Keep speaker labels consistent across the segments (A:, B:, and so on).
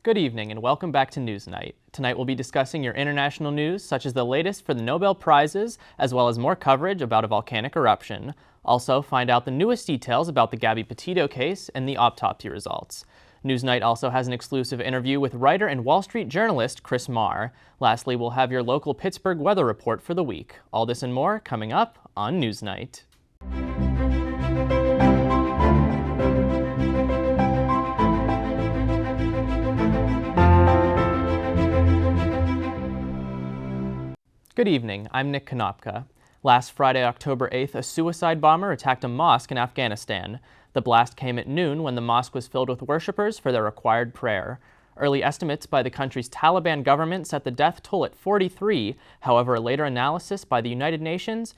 A: Good evening and welcome back to NewsNight. Tonight we'll be discussing your international news, such as the latest for the Nobel Prizes, as well as more coverage about a volcanic eruption. Also, find out the newest details about the Gabby Petito case and the autopsy results. NewsNight also has an exclusive interview with writer and Wall Street journalist Kris Maher. Lastly, we'll have your local Pittsburgh weather report for the week. All this and more coming up on NewsNight. Good evening, I'm Nick Konopka. Last Friday, October 8th, a suicide bomber attacked a mosque in Afghanistan. The blast came at noon when the mosque was filled with worshippers for their required prayer. Early estimates by the country's Taliban government set the death toll at 43. However, a later analysis by the United Nations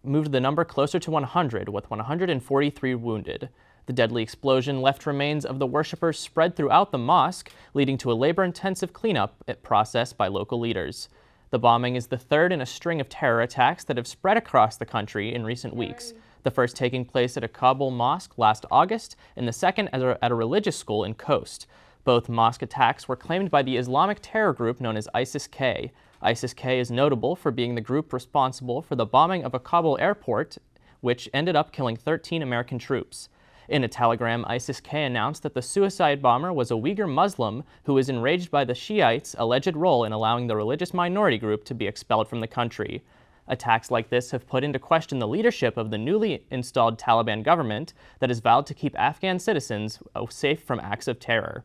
A: moved the number closer to 100, with 143 wounded. The deadly explosion left remains of the worshippers spread throughout the mosque, leading to a labor-intensive cleanup process by local leaders. The bombing is the third in a string of terror attacks that have spread across the country in recent weeks. The first taking place at a Kabul mosque last August, and the second at a religious school in Khost. Both mosque attacks were claimed by the Islamic terror group known as ISIS-K. ISIS-K is notable for being the group responsible for the bombing of a Kabul airport, which ended up killing 13 American troops. In a telegram, ISIS-K announced that the suicide bomber was a Uyghur Muslim who was enraged by the Shiites' alleged role in allowing the religious minority group to be expelled from the country. Attacks like this have put into question the leadership of the newly installed Taliban government that has vowed to keep Afghan citizens safe from acts of terror.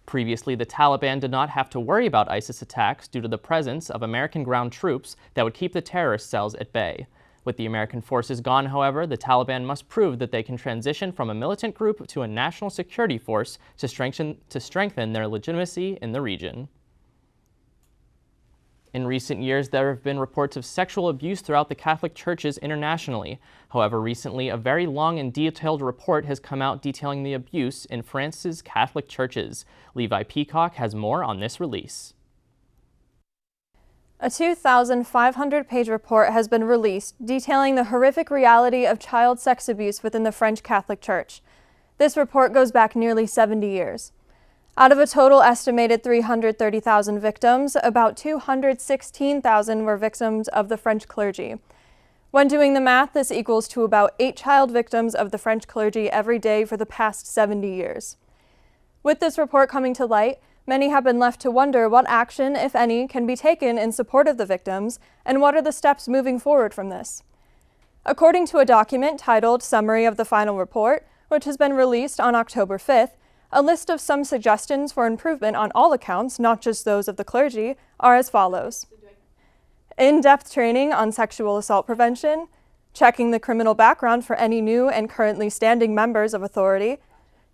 A: Previously, the Taliban did not have to worry about ISIS attacks due to the presence of American ground troops that would keep the terrorist cells at bay. With the American forces gone, however, the Taliban must prove that they can transition from a militant group to a national security force to strengthen their legitimacy in the region. In recent years, there have been reports of sexual abuse throughout the Catholic churches internationally. However, recently, a very long and detailed report has come out detailing the abuse in France's Catholic churches. Levi Peacock has more on this release.
B: A 2,500-page report has been released detailing the horrific reality of child sex abuse within the French Catholic Church. This report goes back nearly 70 years. Out of a total estimated 330,000 victims, about 216,000 were victims of the French clergy. When doing the math, this equals to about 8 child victims of the French clergy every day for the past 70 years. With this report coming to light, many have been left to wonder what action, if any, can be taken in support of the victims, and what are the steps moving forward from this. According to a document titled Summary of the Final Report, which has been released on October 5th, a list of some suggestions for improvement on all accounts, not just those of the clergy, are as follows. In-depth training on sexual assault prevention, checking the criminal background for any new and currently standing members of authority,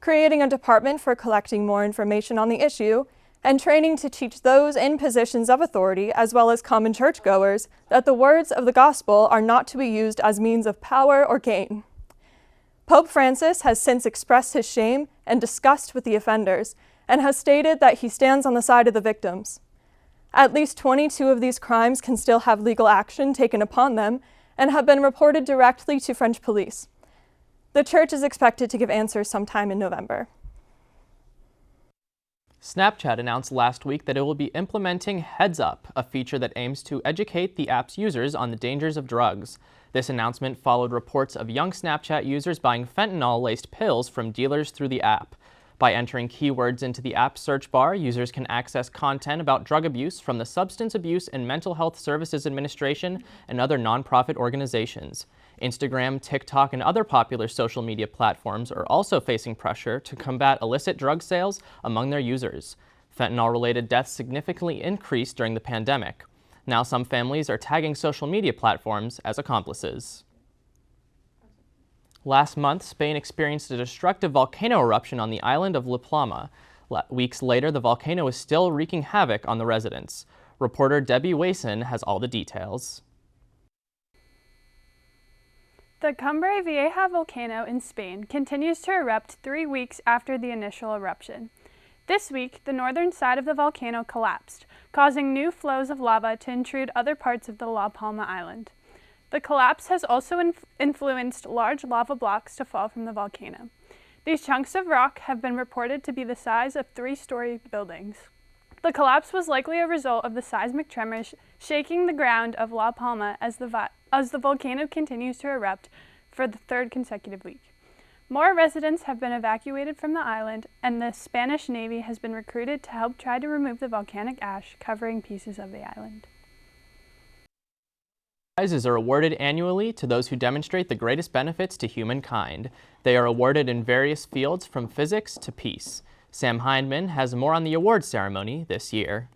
B: creating a department for collecting more information on the issue, and training to teach those in positions of authority, as well as common churchgoers, that the words of the gospel are not to be used as means of power or gain. Pope Francis has since expressed his shame and disgust with the offenders, and has stated that he stands on the side of the victims. At least 22 of these crimes can still have legal action taken upon them, and have been reported directly to French police. The church is expected to give answers sometime in November.
A: Snapchat announced last week that it will be implementing Heads Up, a feature that aims to educate the app's users on the dangers of drugs. This announcement followed reports of young Snapchat users buying fentanyl-laced pills from dealers through the app. By entering keywords into the app's search bar, users can access content about drug abuse from the Substance Abuse and Mental Health Services Administration and other nonprofit organizations. Instagram, TikTok, and other popular social media platforms are also facing pressure to combat illicit drug sales among their users. Fentanyl-related deaths significantly increased during the pandemic. Now some families are tagging social media platforms as accomplices. Last month, Spain experienced a destructive volcano eruption on the island of La Palma. Weeks later, the volcano is still wreaking havoc on the residents. Reporter Debbie Wason has all the details.
C: The Cumbre Vieja volcano in Spain continues to erupt 3 weeks after the initial eruption. This week, the northern side of the volcano collapsed, causing new flows of lava to intrude other parts of the La Palma island. The collapse has also influenced large lava blocks to fall from the volcano. These chunks of rock have been reported to be the size of 3-story buildings. The collapse was likely a result of the seismic tremors shaking the ground of La Palma as the volcano continues to erupt for the 3rd consecutive week. More residents have been evacuated from the island, and the Spanish Navy has been recruited to help try to remove the volcanic ash covering pieces of the island.
A: Prizes are awarded annually to those who demonstrate the greatest benefits to humankind. They are awarded in various fields from physics to peace. Sam Hindman has more on the award ceremony this year.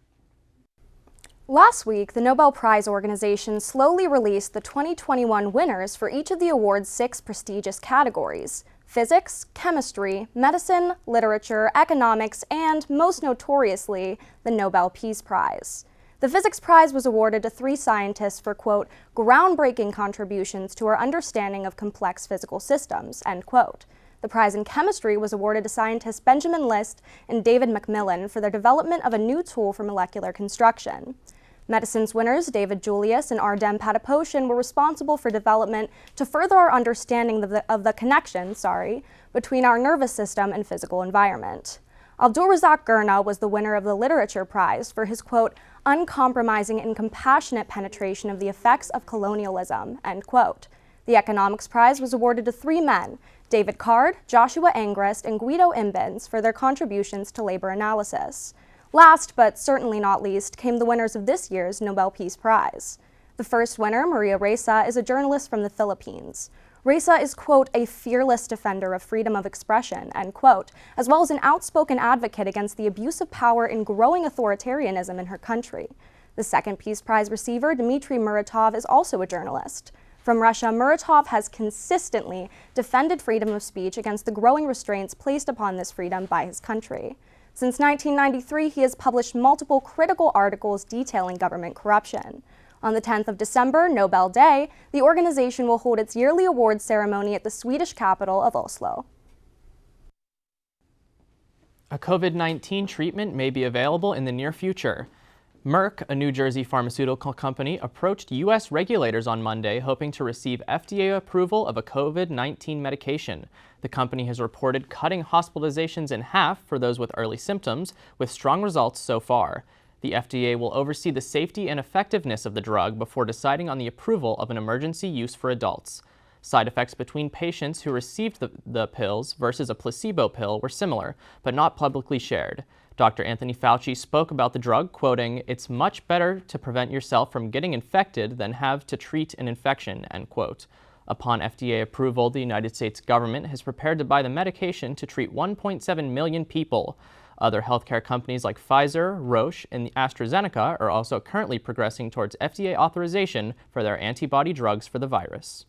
D: Last week, the Nobel Prize organization slowly released the 2021 winners for each of the award's 6 prestigious categories: physics, chemistry, medicine, literature, economics, and, most notoriously, the Nobel Peace Prize. The Physics Prize was awarded to 3 scientists for, quote, groundbreaking contributions to our understanding of complex physical systems, end quote. The prize in chemistry was awarded to scientists Benjamin List and David Macmillan for their development of a new tool for molecular construction. Medicine's winners, David Julius and Ardem Pataposhan, were responsible for development to further our understanding of the connection between our nervous system and physical environment. Abdulrazak Gurna was the winner of the Literature Prize for his, quote, uncompromising and compassionate penetration of the effects of colonialism, end quote. The Economics Prize was awarded to 3 men, David Card, Joshua Angrist, and Guido Imbens, for their contributions to labor analysis. Last, but certainly not least, came the winners of this year's Nobel Peace Prize. The first winner, Maria Ressa, is a journalist from the Philippines. Ressa is, quote, a fearless defender of freedom of expression, end quote, as well as an outspoken advocate against the abuse of power and growing authoritarianism in her country. The second Peace Prize receiver, Dmitry Muratov, is also a journalist. From Russia, Muratov has consistently defended freedom of speech against the growing restraints placed upon this freedom by his country. Since 1993, he has published multiple critical articles detailing government corruption. On the 10th of December, Nobel Day, the organization will hold its yearly awards ceremony at the Swedish capital of Oslo.
A: A COVID-19 treatment may be available in the near future. Merck, a New Jersey pharmaceutical company, approached U.S. regulators on Monday hoping to receive FDA approval of a COVID-19 medication. The company has reported cutting hospitalizations in half for those with early symptoms, with strong results so far. The FDA will oversee the safety and effectiveness of the drug before deciding on the approval of an emergency use for adults. Side effects between patients who received the pills versus a placebo pill were similar, but not publicly shared. Dr. Anthony Fauci spoke about the drug, quoting, "It's much better to prevent yourself from getting infected than have to treat an infection," end quote. Upon FDA approval, the United States government has prepared to buy the medication to treat 1.7 million people. Other healthcare companies like Pfizer, Roche, and AstraZeneca are also currently progressing towards FDA authorization for their antibody drugs for the virus.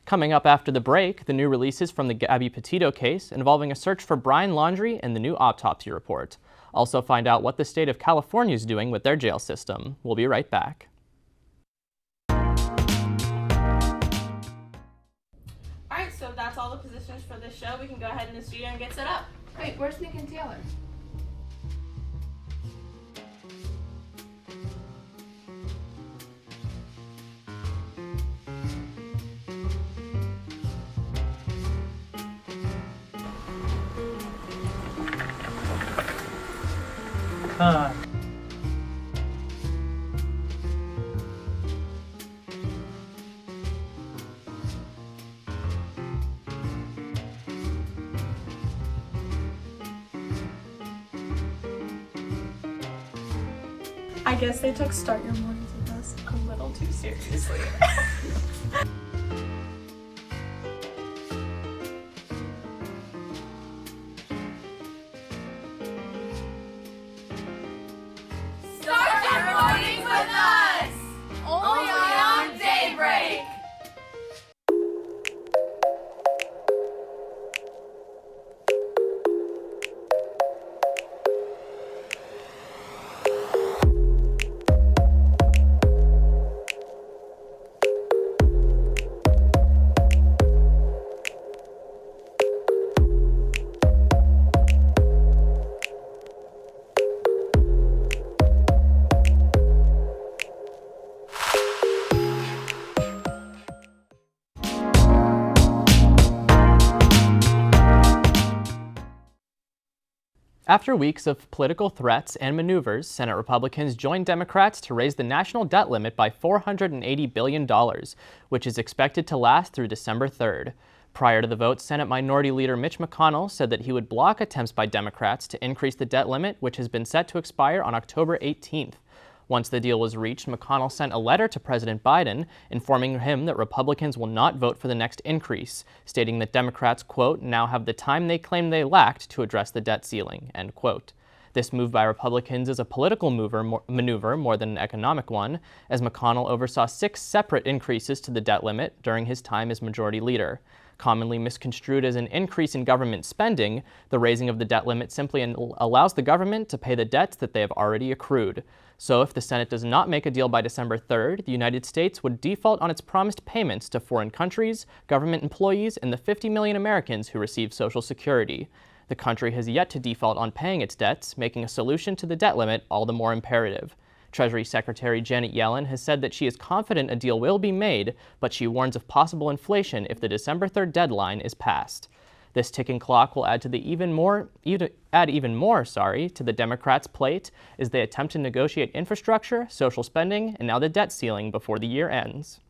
A: Coming up after the break, the new releases from the Gabby Petito case involving a search for Brian Laundrie and the new autopsy report. Also find out what the state of California is doing with their jail system. We'll be right back.
E: All right, so that's all the positions for this show. We can go ahead in the studio and get set up.
F: Wait, where's Nick and Taylor?
E: I guess they took Start Your Mornings with Us a little too seriously.
F: Start your morning with us! Only on Daybreak!
A: After weeks of political threats and maneuvers, Senate Republicans joined Democrats to raise the national debt limit by $480 billion, which is expected to last through December 3rd. Prior to the vote, Senate Minority Leader Mitch McConnell said that he would block attempts by Democrats to increase the debt limit, which has been set to expire on October 18th. Once the deal was reached, McConnell sent a letter to President Biden informing him that Republicans will not vote for the next increase, stating that Democrats, quote, now have the time they claim they lacked to address the debt ceiling, end quote. This move by Republicans is a political maneuver more than an economic one, as McConnell oversaw 6 separate increases to the debt limit during his time as majority leader. Commonly misconstrued as an increase in government spending, the raising of the debt limit simply allows the government to pay the debts that they have already accrued. So if the Senate does not make a deal by December 3rd, the United States would default on its promised payments to foreign countries, government employees, and the 50 million Americans who receive Social Security. The country has yet to default on paying its debts, making a solution to the debt limit all the more imperative. Treasury Secretary Janet Yellen has said that she is confident a deal will be made, but she warns of possible inflation if the December 3rd deadline is passed. This ticking clock will add even more to the Democrats' plate as they attempt to negotiate infrastructure, social spending, and now the debt ceiling before the year ends.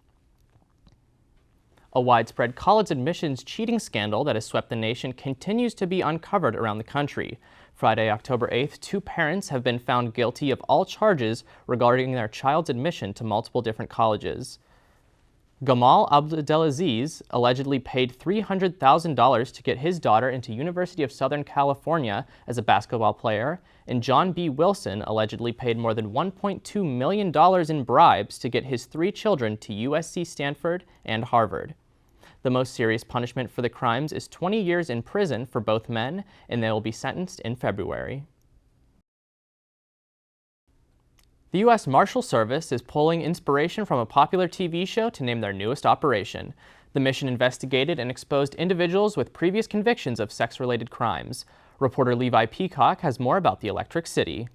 A: A widespread college admissions cheating scandal that has swept the nation continues to be uncovered around the country. Friday, October 8th, 2 parents have been found guilty of all charges regarding their child's admission to multiple different colleges. Gamal Abdelaziz allegedly paid $300,000 to get his daughter into University of Southern California as a basketball player, and John B. Wilson allegedly paid more than $1.2 million in bribes to get his 3 children to USC, Stanford, and Harvard. The most serious punishment for the crimes is 20 years in prison for both men, and they will be sentenced in February. The U.S. Marshal Service is pulling inspiration from a popular TV show to name their newest operation. The mission investigated and exposed individuals with previous convictions of sex-related crimes. Reporter Levi Peacock has more about the Electric City.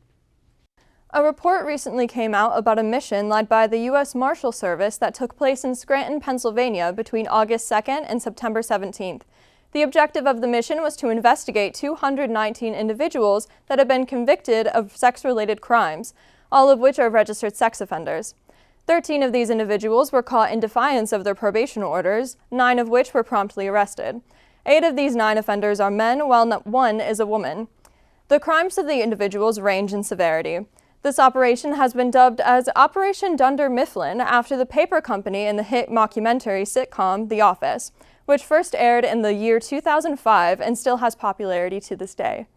B: A report recently came out about a mission led by the U.S. Marshal Service that took place in Scranton, Pennsylvania between August 2nd and September 17th. The objective of the mission was to investigate 219 individuals that had been convicted of sex-related crimes, all of which are registered sex offenders. 13 of these individuals were caught in defiance of their probation orders, 9 of which were promptly arrested. 8 of these 9 offenders are men, while 1 is a woman. The crimes of the individuals range in severity. This operation has been dubbed as Operation Dunder Mifflin after the paper company in the hit mockumentary sitcom The Office, which first aired in the year 2005 and still has popularity to this day.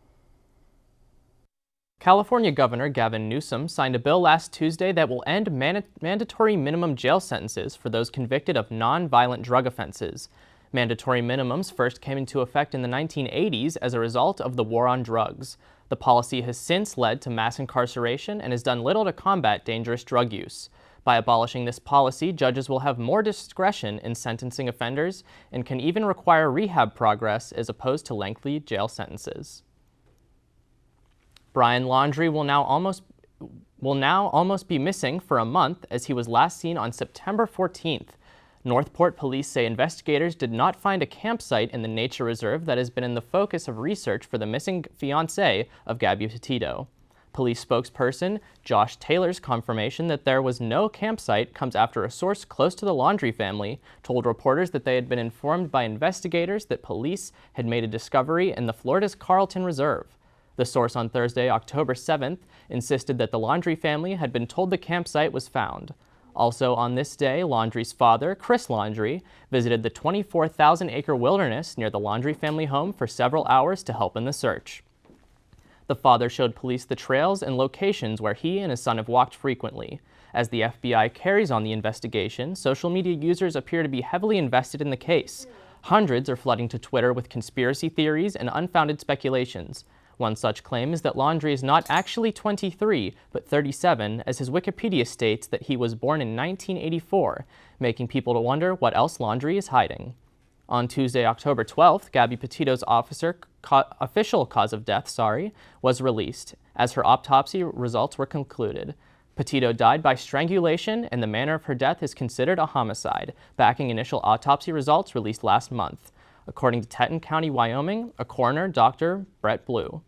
A: California Governor Gavin Newsom signed a bill last Tuesday that will end mandatory minimum jail sentences for those convicted of non-violent drug offenses. Mandatory minimums first came into effect in the 1980s as a result of the war on drugs. The policy has since led to mass incarceration and has done little to combat dangerous drug use. By abolishing this policy, judges will have more discretion in sentencing offenders and can even require rehab progress as opposed to lengthy jail sentences. Brian Laundrie will now almost be missing for a month, as he was last seen on September 14th. Northport police say investigators did not find a campsite in the nature reserve that has been in the focus of research for the missing fiancé of Gabby Petito. Police spokesperson Josh Taylor's confirmation that there was no campsite comes after a source close to the Laundrie family told reporters that they had been informed by investigators that police had made a discovery in the Florida's Carlton Reserve. The source on Thursday, October 7th, insisted that the Laundrie family had been told the campsite was found. Also on this day, Laundrie's father, Kris Laundrie, visited the 24,000-acre wilderness near the Laundrie family home for several hours to help in the search. The father showed police the trails and locations where he and his son have walked frequently. As the FBI carries on the investigation, social media users appear to be heavily invested in the case. Hundreds are flooding to Twitter with conspiracy theories and unfounded speculations. One such claim is that Laundrie is not actually 23, but 37, as his Wikipedia states that he was born in 1984, making people to wonder what else Laundrie is hiding. On Tuesday, October 12th, Gabby Petito's official cause of death, was released, as her autopsy results were concluded. Petito died by strangulation, and the manner of her death is considered a homicide, backing initial autopsy results released last month, according to Teton County, Wyoming, a coroner, Dr. Brett Blue.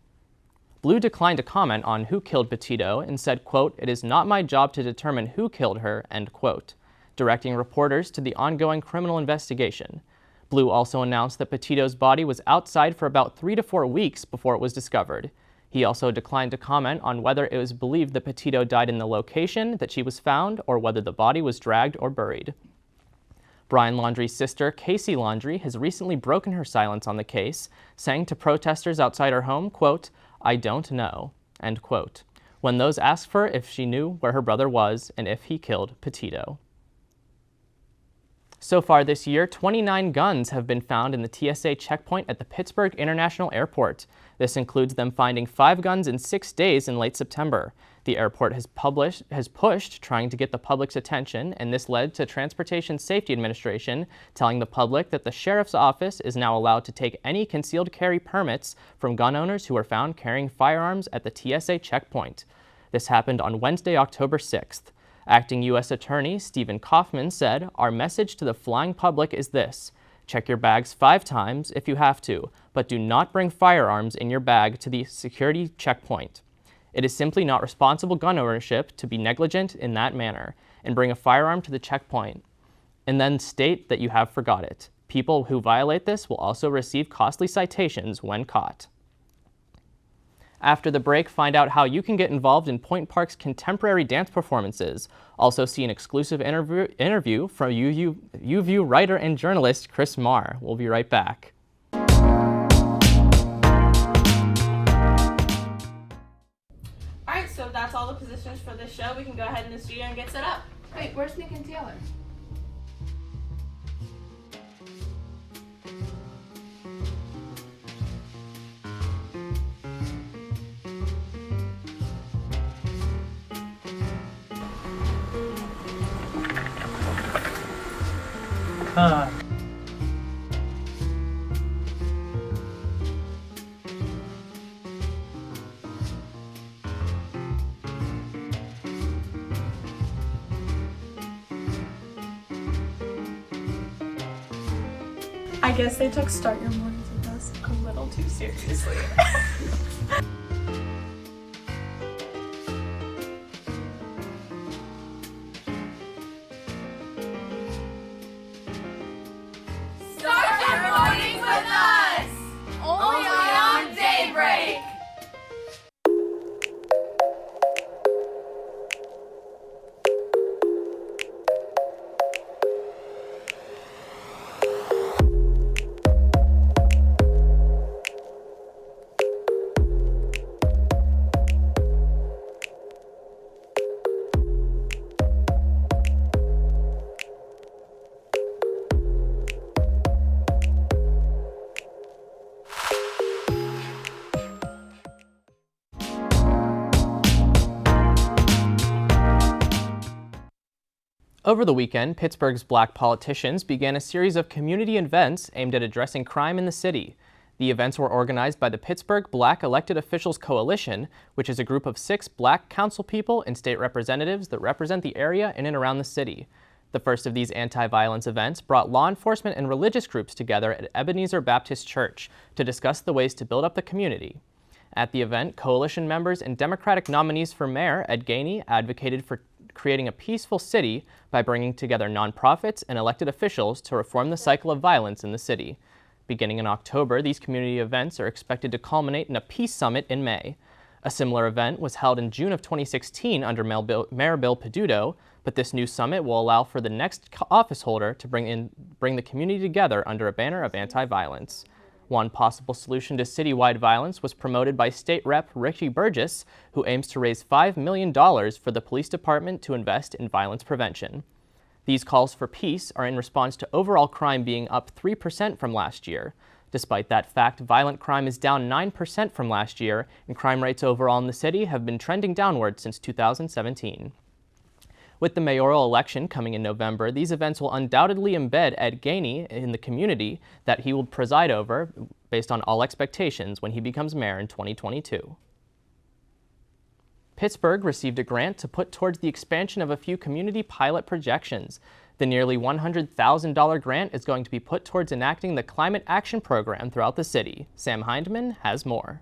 A: Blue declined to comment on who killed Petito and said, quote, "It is not my job to determine who killed her," end quote, directing reporters to the ongoing criminal investigation. Blue also announced that Petito's body was outside for about 3 to 4 weeks before it was discovered. He also declined to comment on whether it was believed that Petito died in the location that she was found or whether the body was dragged or buried. Brian Laundrie's sister, Casey Laundrie, has recently broken her silence on the case, saying to protesters outside her home, quote, "I don't know," end quote, when those asked her if she knew where her brother was and if he killed Petito. So far this year, 29 guns have been found in the TSA checkpoint at the Pittsburgh International Airport. This includes them finding 5 guns in 6 days in late September. The airport has pushed trying to get the public's attention, and this led to Transportation Safety Administration telling the public that the sheriff's office is now allowed to take any concealed carry permits from gun owners who are found carrying firearms at the TSA checkpoint. This happened on Wednesday, October 6th. Acting U.S. Attorney Stephen Kaufman said, "Our message to the flying public is this: check your bags 5 times if you have to, but do not bring firearms in your bag to the security checkpoint. It is simply not responsible gun ownership to be negligent in that manner and bring a firearm to the checkpoint and then state that you have forgot it. People who violate this will also receive costly citations when caught." After the break, find out how you can get involved in Point Park's contemporary dance performances. Also see an exclusive interview from UView writer and journalist Kris Maher. We'll be right back.
G: Alright, so that's all the positions for this show. We can go ahead in the studio and get set up.
F: Wait, where's Nick and Taylor?
E: I guess they took Start Your Mornings with Us a little too seriously.
F: Start your morning with us! Only on Daybreak!
A: Over the weekend, Pittsburgh's Black politicians began a series of community events aimed at addressing crime in the city. The events were organized by the Pittsburgh Black Elected Officials Coalition, which is a group of 6 Black council people and state representatives that represent the area in and around the city. The first of these anti-violence events brought law enforcement and religious groups together at Ebenezer Baptist Church to discuss the ways to build up the community. At the event, coalition members and Democratic nominees for mayor, Ed Gainey, advocated for creating a peaceful city by bringing together nonprofits and elected officials to reform the cycle of violence in the city. Beginning in October, these community events are expected to culminate in a peace summit in May. A similar event was held in June of 2016 under Mayor Bill Peduto, but this new summit will allow for the next office holder to bring the community together under a banner of anti-violence. One possible solution to citywide violence was promoted by State Rep. Ricky Burgess, who aims to raise $5 million for the police department to invest in violence prevention. These calls for peace are in response to overall crime being up 3% from last year. Despite that fact, violent crime is down 9% from last year, and crime rates overall in the city have been trending downward since 2017. With the mayoral election coming in November, these events will undoubtedly embed Ed Gainey in the community that he will preside over based on all expectations when he becomes mayor in 2022. Pittsburgh received a grant to put towards the expansion of a few community pilot projections. The nearly $100,000 grant is going to be put towards enacting the Climate Action Program throughout the city. Sam Hindman has more.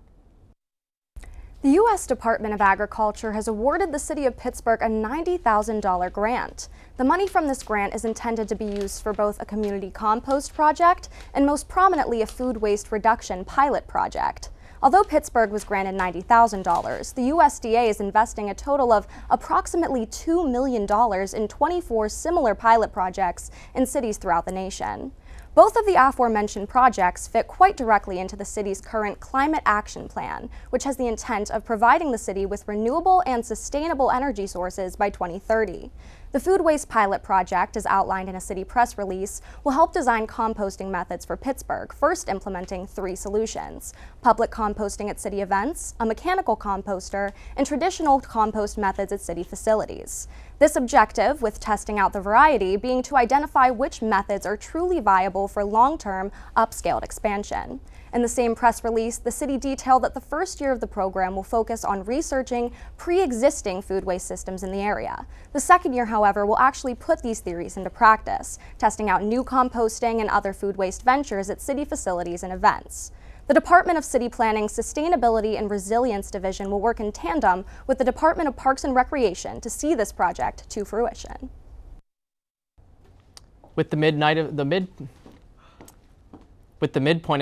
D: The U.S. Department of Agriculture has awarded the city of Pittsburgh a $90,000 grant. The money from this grant is intended to be used for both a community compost project and most prominently a food waste reduction pilot project. Although Pittsburgh was granted $90,000, the USDA is investing a total of approximately $2 million in 24 similar pilot projects in cities throughout the nation. Both of the aforementioned projects fit quite directly into the city's current Climate Action Plan, which has the intent of providing the city with renewable and sustainable energy sources by 2030. The food waste pilot project, as outlined in a city press release, will help design composting methods for Pittsburgh, first implementing 3 solutions: public composting at city events, a mechanical composter, and traditional compost methods at city facilities. This objective, with testing out the variety, being to identify which methods are truly viable for long-term, upscaled expansion. In the same press release, the city detailed that the first year of the program will focus on researching pre-existing food waste systems in the area. The second year, however, will actually put these theories into practice, testing out new composting and other food waste ventures at city facilities and events. The Department of City Planning's Sustainability and Resilience Division will work in tandem with the Department of Parks and Recreation to see this project to fruition.
A: With the midpoint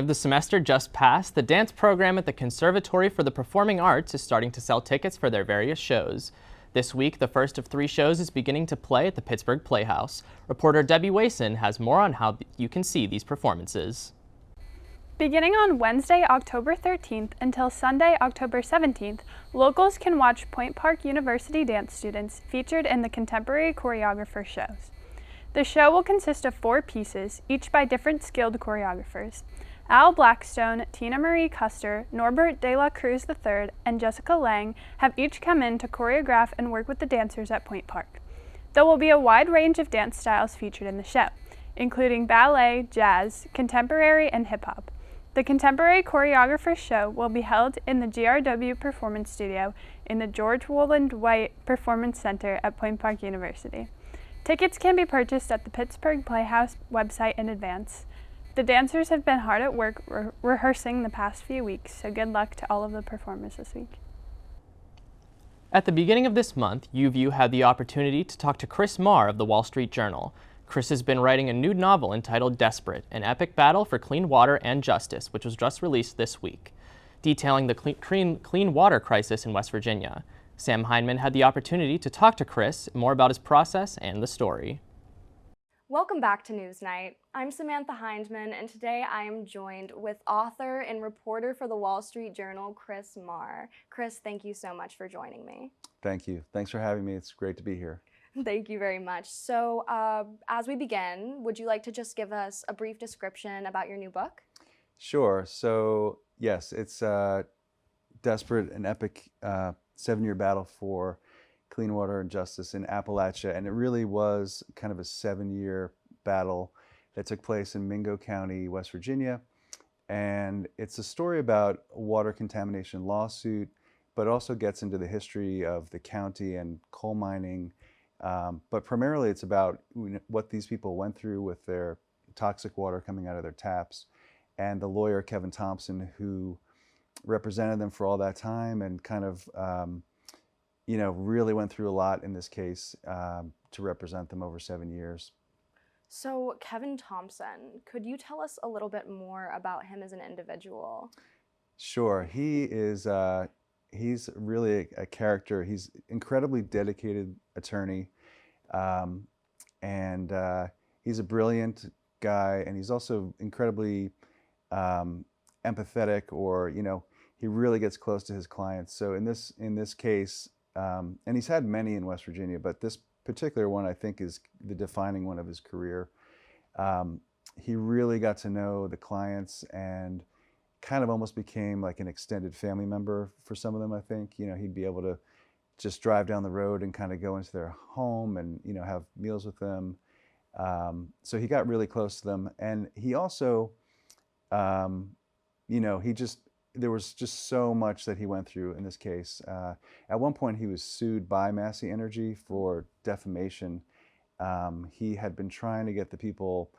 A: of the semester just passed, the dance program at the Conservatory for the Performing Arts is starting to sell tickets for their various shows. This week, the first of 3 shows is beginning to play at the Pittsburgh Playhouse. Reporter Debbie Wason has more on how you can see these performances.
C: Beginning on Wednesday, October 13th until Sunday, October 17th, locals can watch Point Park University dance students featured in the Contemporary Choreographer shows. The show will consist of 4 pieces, each by different skilled choreographers. Al Blackstone, Tina Marie Custer, Norbert de la Cruz III, and Jessica Lang have each come in to choreograph and work with the dancers at Point Park. There will be a wide range of dance styles featured in the show, including ballet, jazz, contemporary, and hip-hop. The Contemporary Choreographer show will be held in the GRW Performance Studio in the George Woland White Performance Center at Point Park University. Tickets can be purchased at the Pittsburgh Playhouse website in advance. The dancers have been hard at work rehearsing the past few weeks, so good luck to all of the performers this week.
A: At the beginning of this month, UView had the opportunity to talk to Kris Maher of the Wall Street Journal. Kris has been writing a new novel entitled Desperate, an epic battle for clean water and justice, which was just released this week, detailing the clean water crisis in West Virginia. Sam Heineman had the opportunity to talk to Kris more about his process and the story.
D: Welcome back to NewsNight. I'm Samantha Hindman, and today I am joined with author and reporter for the Wall Street Journal, Kris Maher. Kris, thank you so much for joining me.
H: Thank you. Thanks for having me. It's great to be here.
D: Thank you very much. So as we begin, would you like to just give us a brief description about your new book?
H: Sure. So yes, it's Desperate, an epic 7-year battle for clean water and justice in Appalachia. And it really was kind of a 7-year battle that took place in Mingo County, West Virginia. And it's a story about a water contamination lawsuit, but also gets into the history of the county and coal mining. But primarily it's about what these people went through with their toxic water coming out of their taps, and the lawyer Kevin Thompson, who represented them for all that time and kind of really went through a lot in this case to represent them over 7 years.
D: So Kevin Thompson, could you tell us a little bit more about him as an individual?
H: Sure. He is he's really a character. He's incredibly dedicated attorney, and he's a brilliant guy, and he's also incredibly empathetic, or he really gets close to his clients. So in this case, and he's had many in West Virginia, but this particular one I think is the defining one of his career. He really got to know the clients and kind of almost became like an extended family member for some of them, I think. He'd be able to just drive down the road and kind of go into their home and, have meals with them. So he got really close to them. And he also, there was just so much that he went through in this case. At one point, he was sued by Massey Energy for defamation. He had been trying to get the people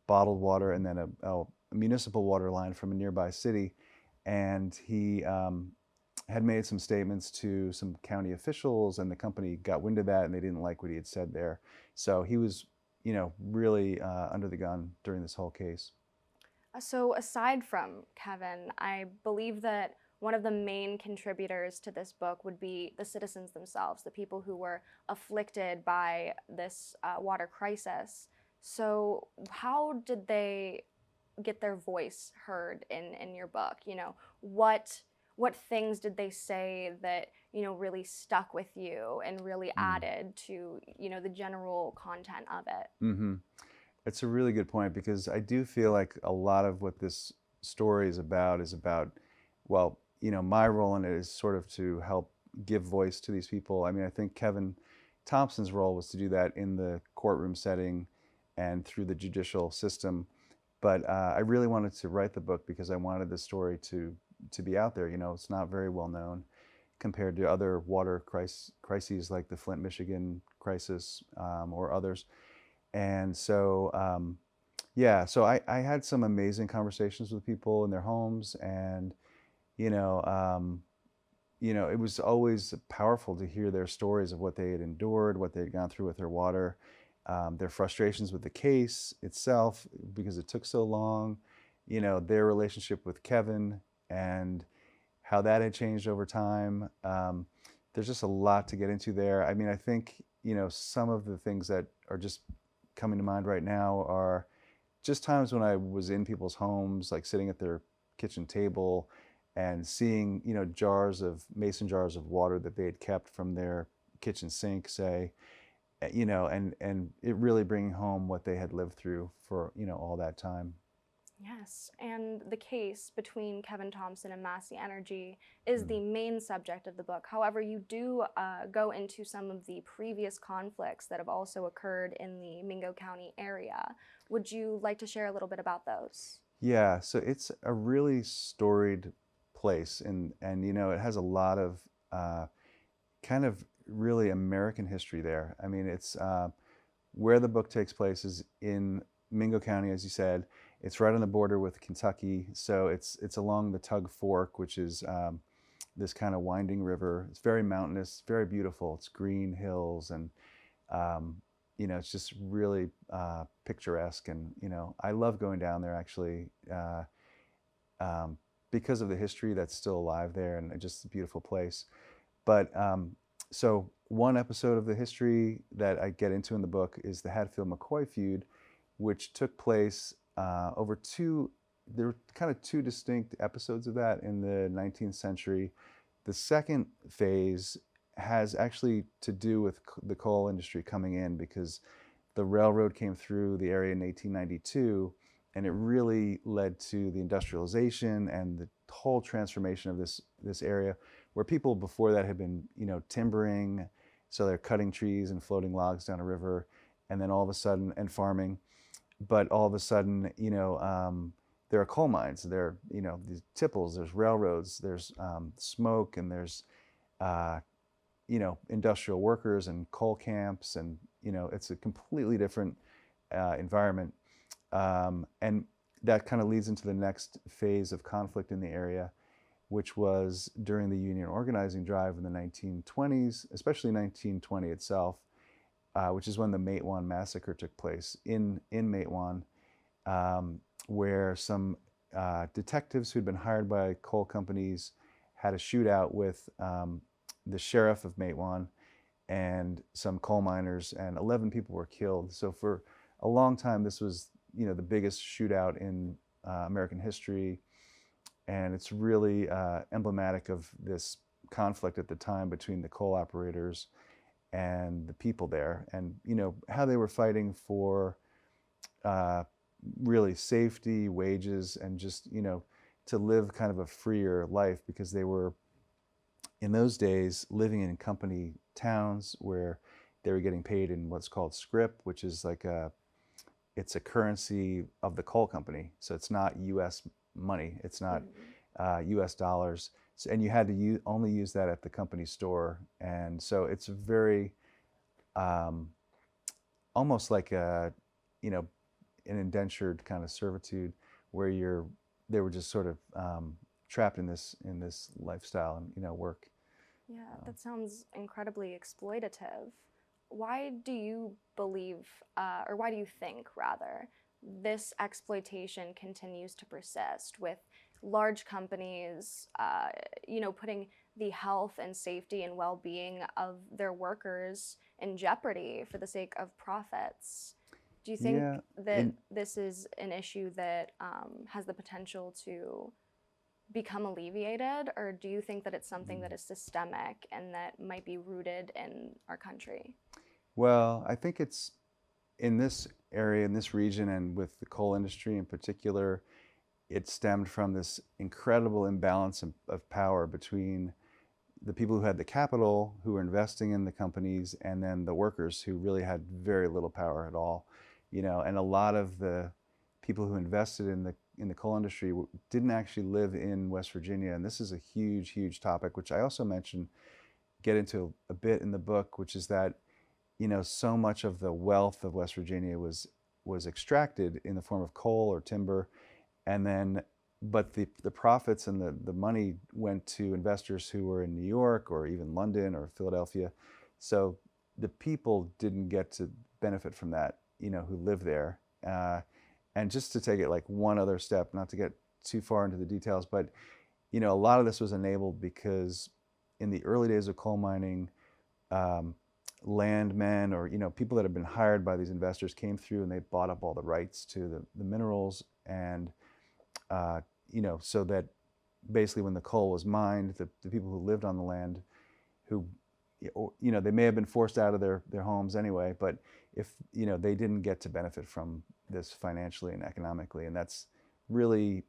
H: bottled water and then a municipal water line from a nearby city, and he had made some statements to some county officials, and the company got wind of that, and they didn't like what he had said there. So he was, really under the gun during this whole case.
D: So aside from Kevin, I believe that one of the main contributors to this book would be the citizens themselves, the people who were afflicted by this water crisis. So how did they get their voice heard in your book? What things did they say that really stuck with you and really added to the general content of it?
H: Mm-hmm. It's a really good point, because I do feel like a lot of what this story is about, well, my role in it is sort of to help give voice to these people. I mean, I think Kevin Thompson's role was to do that in the courtroom setting and through the judicial system. But I really wanted to write the book because I wanted the story to be out there. It's not very well known compared to other water crises like the Flint, Michigan crisis or others. And so, so I had some amazing conversations with people in their homes, and it was always powerful to hear their stories of what they had endured, what they had gone through with their water, their frustrations with the case itself because it took so long, their relationship with Kevin and how that had changed over time. There's just a lot to get into there. I mean, I think, some of the things that are just coming to mind right now are just times when I was in people's homes, like sitting at their kitchen table and seeing, mason jars of water that they had kept from their kitchen sink, say, and it really bringing home what they had lived through for, all that time.
D: Yes, and the case between Kevin Thompson and Massey Energy is the main subject of the book. However, you do go into some of the previous conflicts that have also occurred in the Mingo County area. Would you like to share a little bit about those?
H: Yeah, so it's a really storied place, and it has a lot of kind of really American history there. I mean, it's where the book takes place is in Mingo County, as you said. It's right on the border with Kentucky, so it's along the Tug Fork, which is this kind of winding river. It's very mountainous, very beautiful. It's green hills, and it's just really picturesque. And I love going down there actually because of the history that's still alive there, and just a beautiful place. But so one episode of the history that I get into in the book is the Hatfield-McCoy feud, which took place there were kind of two distinct episodes of that in the 19th century. The second phase has actually to do with the coal industry coming in, because the railroad came through the area in 1892, and it really led to the industrialization and the whole transformation of this area, where people before that had been, timbering, so they're cutting trees and floating logs down a river, and then all of a sudden, and farming. But all of a sudden, there are coal mines, there are, these tipples, there's railroads, there's smoke, and there's, industrial workers and coal camps, and, it's a completely different environment. And that kind of leads into the next phase of conflict in the area, which was during the union organizing drive in the 1920s, especially 1920 itself. Which is when the Matewan massacre took place in Matewan, where some detectives who'd been hired by coal companies had a shootout with the sheriff of Matewan and some coal miners, and 11 people were killed. So for a long time, this was the biggest shootout in American history, and it's really emblematic of this conflict at the time between the coal operators and the people there, and how they were fighting for really safety, wages, and just to live kind of a freer life, because they were in those days living in company towns where they were getting paid in what's called scrip, which is like it's a currency of the coal company, so it's not U.S. money, it's not U.S. dollars. So, and you had to only use that at the company store, and so it's very almost like an indentured kind of servitude, where they were just sort of trapped in this lifestyle and work.
D: Yeah, that sounds incredibly exploitative. Why do you believe, or why do you think, rather, this exploitation continues to persist with large companies, putting the health and safety and well-being of their workers in jeopardy for the sake of profits? Do you think that this is an issue that has the potential to become alleviated, or do you think that it's something that is systemic and that might be rooted in our country?
H: Well, I think it's in this area, in this region, and with the coal industry in particular, it stemmed from this incredible imbalance of power between the people who had the capital, who were investing in the companies, and then the workers who really had very little power at all. And a lot of the people who invested in the coal industry didn't actually live in West Virginia, and this is a huge, huge topic, which I also get into a bit in the book, which is that so much of the wealth of West Virginia was extracted in the form of coal or timber, but the profits and the money went to investors who were in New York or even London or Philadelphia. So the people didn't get to benefit from that, who lived there. And just to take it like one other step, not to get too far into the details, but a lot of this was enabled because in the early days of coal mining, landmen or people that had been hired by these investors came through and they bought up all the rights to the minerals, and so that basically when the coal was mined, the people who lived on the land, who they may have been forced out of their homes anyway, but if they didn't get to benefit from this financially and economically, and that's really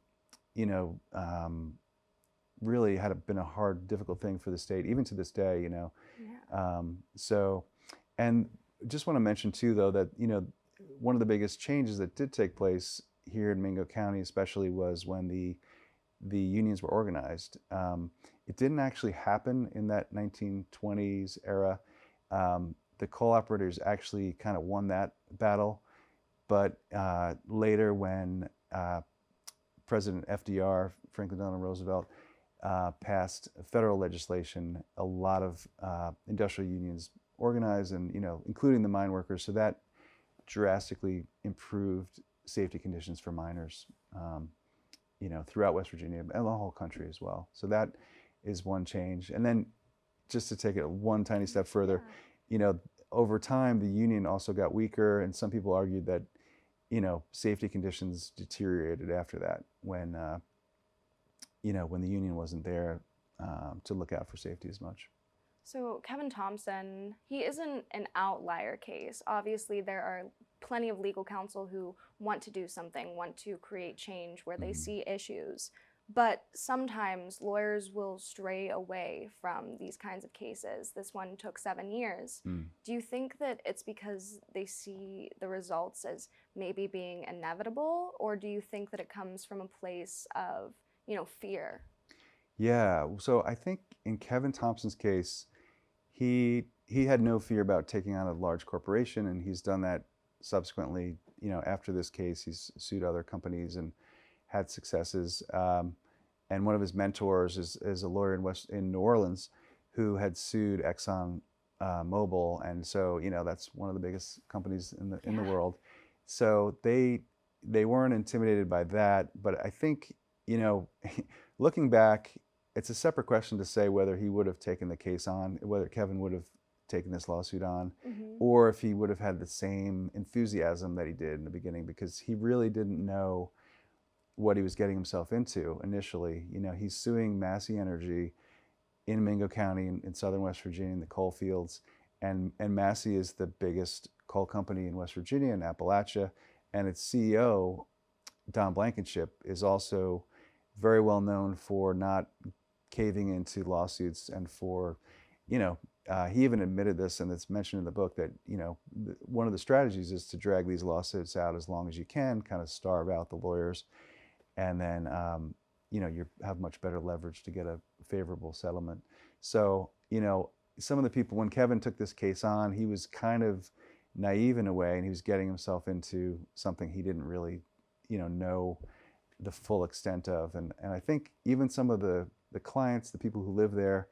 H: really been a hard, difficult thing for the state, even to this day. So, and just want to mention too, though, that one of the biggest changes that did take place here in Mingo County, especially, was when the unions were organized. It didn't actually happen in that 1920s era. The coal operators actually kind of won that battle, but later when President FDR, Franklin Delano Roosevelt, passed federal legislation, a lot of industrial unions organized, and including the mine workers. So that drastically improved safety conditions for miners, throughout West Virginia and the whole country as well. So that is one change. And then, just to take it one tiny step further, over time the union also got weaker, and some people argued that safety conditions deteriorated after that when when the union wasn't there to look out for safety as much.
D: So Kevin Thompson, he isn't an outlier case. Obviously, there are plenty of legal counsel who want to do something, want to create change where they see issues. But sometimes lawyers will stray away from these kinds of cases. This one took 7 years. Do you think that it's because they see the results as maybe being inevitable, or do you think that it comes from a place of fear?
H: Yeah, so I think in Kevin Thompson's case, he had no fear about taking on a large corporation, and he's done that subsequently. After this case, he's sued other companies and had successes. And one of his mentors is a lawyer in New Orleans who had sued Exxon Mobil, and so that's one of the biggest companies in the world. So they weren't intimidated by that, but I think looking back, it's a separate question to say whether he would have taken the case on, whether Kevin would have taken this lawsuit on, or if he would have had the same enthusiasm that he did in the beginning, because he really didn't know what he was getting himself into initially. He's suing Massey Energy in Mingo County in southern West Virginia in the coal fields, and Massey is the biggest coal company in West Virginia and Appalachia, and its CEO, Don Blankenship, is also very well known for not caving into lawsuits, and for, he even admitted this, and it's mentioned in the book, that, one of the strategies is to drag these lawsuits out as long as you can, kind of starve out the lawyers, and then, you have much better leverage to get a favorable settlement. So, some of the people, when Kevin took this case on, he was kind of naive in a way, and he was getting himself into something he didn't really, know the full extent of. And I think even some of the clients, the people who live there,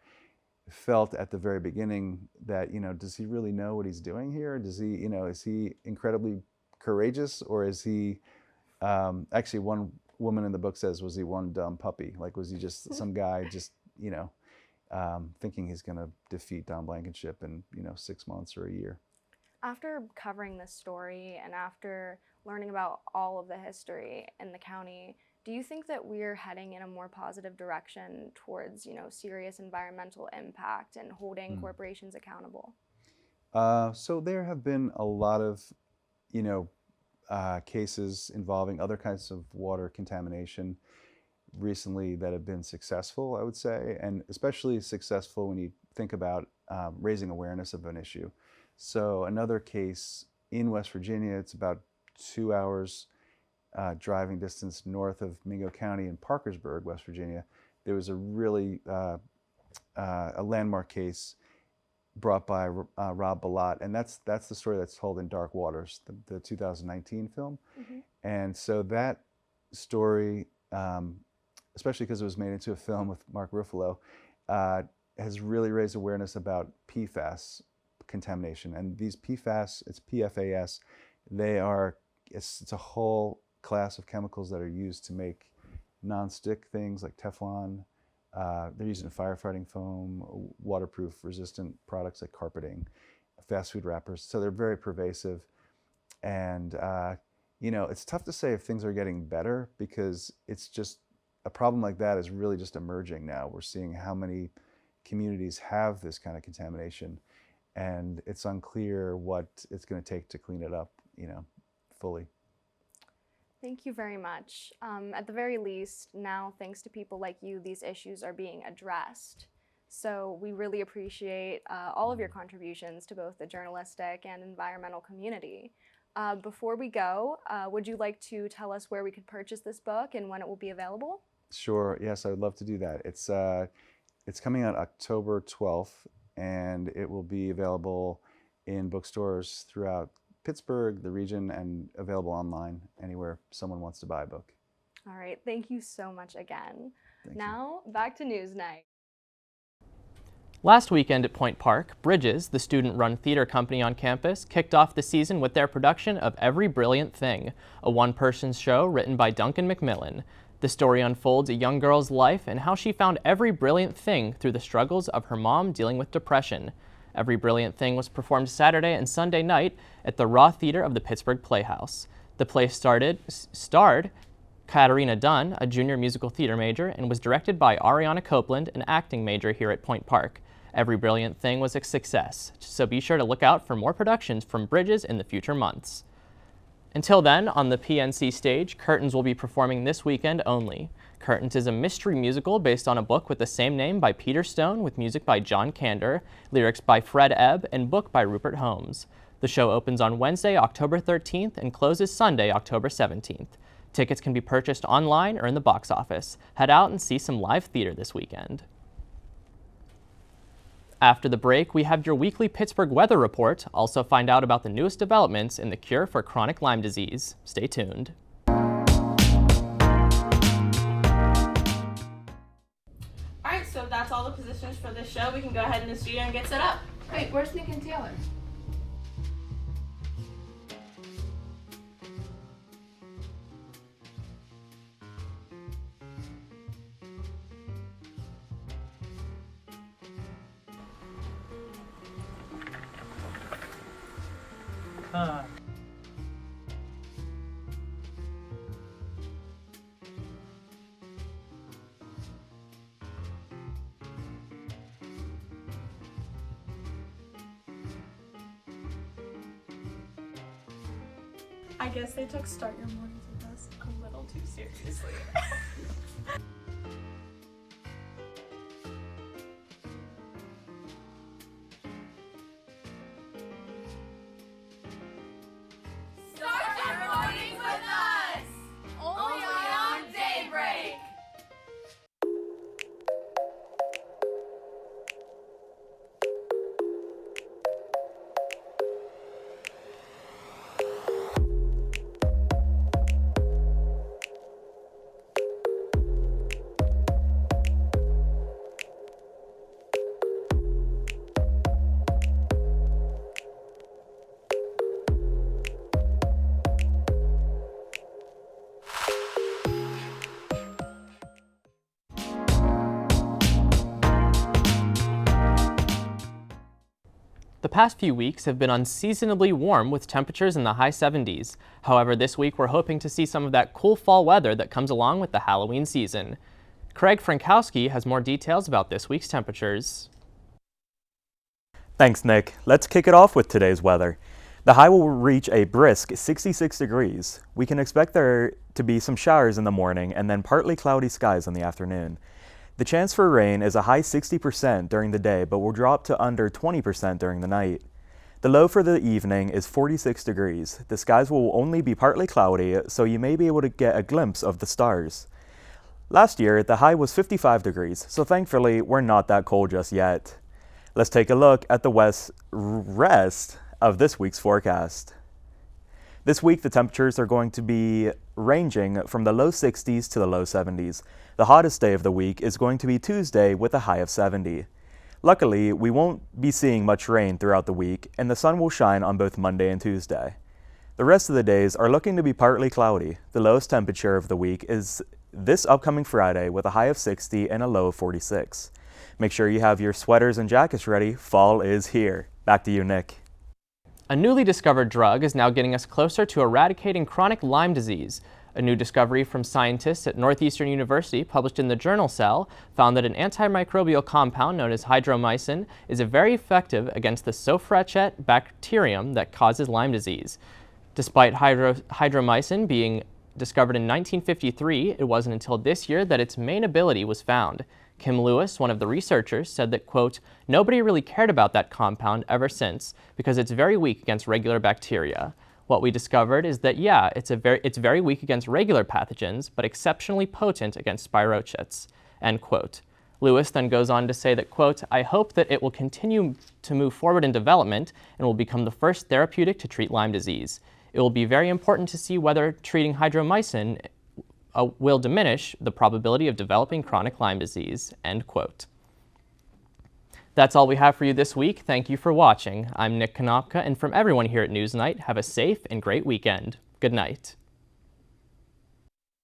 H: felt at the very beginning that, does he really know what he's doing here? Does he, is he incredibly courageous, or is he, actually one woman in the book says, was he one dumb puppy? Like, was he just some guy just, thinking he's going to defeat Don Blankenship in, 6 months or a year?
D: After covering this story and after learning about all of the history in the county, do you think that we're heading in a more positive direction towards, serious environmental impact and holding corporations accountable?
H: So there have been a lot of, cases involving other kinds of water contamination recently that have been successful, I would say, and especially successful when you think about raising awareness of an issue. So another case in West Virginia, it's about 2 hours driving distance north of Mingo County in Parkersburg, West Virginia. There was a really a landmark case brought by Rob Balot, and that's the story that's told in Dark Waters, the 2019 film. And so that story, especially because it was made into a film with Mark Ruffalo, has really raised awareness about PFAS contamination. And these PFAS, it's PFAS, it's a whole class of chemicals that are used to make non-stick things like Teflon. They're used in firefighting foam, waterproof resistant products like carpeting, fast food wrappers. So they're very pervasive. And, it's tough to say if things are getting better, because it's just, a problem like that is really just emerging now. We're seeing how many communities have this kind of contamination, and it's unclear what it's going to take to clean it up, fully.
D: Thank you very much. At the very least, now, thanks to people like you, these issues are being addressed. So we really appreciate all of your contributions to both the journalistic and environmental community. Before we go, would you like to tell us where we could purchase this book and when it will be available?
H: Sure, yes, I would love to do that. It's coming out October 12th, and it will be available in bookstores throughout Pittsburgh, the region, and available online anywhere someone wants to buy a book.
D: All right, thank you so much again.
H: Thank
D: now, back to NewsNight.
A: Last weekend at Point Park, Bridges, the student-run theater company on campus, kicked off the season with their production of Every Brilliant Thing, a one-person show written by Duncan McMillan. The story unfolds a young girl's life and how she found every brilliant thing through the struggles of her mom dealing with depression. Every Brilliant Thing was performed Saturday and Sunday night at the Raw Theater of the Pittsburgh Playhouse. The play starred Katarina Dunn, a junior musical theater major, and was directed by Ariana Copeland, an acting major here at Point Park. Every Brilliant Thing was a success, so be sure to look out for more productions from Bridges in the future months. Until then, on the PNC stage, Curtains will be performing this weekend only. Curtains is a mystery musical based on a book with the same name by Peter Stone, with music by John Kander, lyrics by Fred Ebb, and book by Rupert Holmes. The show opens on Wednesday, October 13th, and closes Sunday, October 17th. Tickets can be purchased online or in the box office. Head out and see some live theater this weekend. After the break, we have your weekly Pittsburgh weather report. Also find out about the newest developments in the cure for chronic Lyme disease. Stay tuned.
G: Alright, so that's all the positions for this show. We can go ahead in the studio and get set up.
F: Wait, where's Nick and Taylor?
E: I guess they took Start Your Mornings with Us a little too seriously.
F: Start your morning with us! Only on Daybreak!
A: The past few weeks have been unseasonably warm with temperatures in the high 70s. However, this week we're hoping to see some of that cool fall weather that comes along with the Halloween season. Craig Frankowski has more details about this week's temperatures.
I: Thanks, Nick. Let's kick it off with today's weather. The high will reach a brisk 66 degrees. We can expect there to be some showers in the morning and then partly cloudy skies in the afternoon. The chance for rain is a high 60% during the day, but will drop to under 20% during the night. The low for the evening is 46 degrees. The skies will only be partly cloudy, so you may be able to get a glimpse of the stars. Last year, the high was 55 degrees, so thankfully we're not that cold just yet. Let's take a look at the rest of this week's forecast. This week, the temperatures are going to be ranging from the low 60s to the low 70s. The hottest day of the week is going to be Tuesday with a high of 70. Luckily, we won't be seeing much rain throughout the week, and the sun will shine on both Monday and Tuesday. The rest of the days are looking to be partly cloudy. The lowest temperature of the week is this upcoming Friday with a high of 60 and a low of 46. Make sure you have your sweaters and jackets ready. Fall is here. Back to you, Nick.
A: A newly discovered drug is now getting us closer to eradicating chronic Lyme disease. A new discovery from scientists at Northeastern University, published in the journal Cell, found that an antimicrobial compound known as hydromycin is very effective against the Sofrachet bacterium that causes Lyme disease. Despite hydromycin being discovered in 1953, it wasn't until this year that its main ability was found. Kim Lewis, one of the researchers, said that, quote, "Nobody really cared about that compound ever since because it's very weak against regular bacteria. What we discovered is that, yeah, it's very weak against regular pathogens, but exceptionally potent against spirochetes," end quote. Lewis then goes on to say that, quote, "I hope that it will continue to move forward in development and will become the first therapeutic to treat Lyme disease. It will be very important to see whether treating hydromycin will diminish the probability of developing chronic Lyme disease," end quote. That's all we have for you this week. Thank you for watching. I'm Nick Konopka, and from everyone here at NewsNight, have a safe and great weekend. Good night.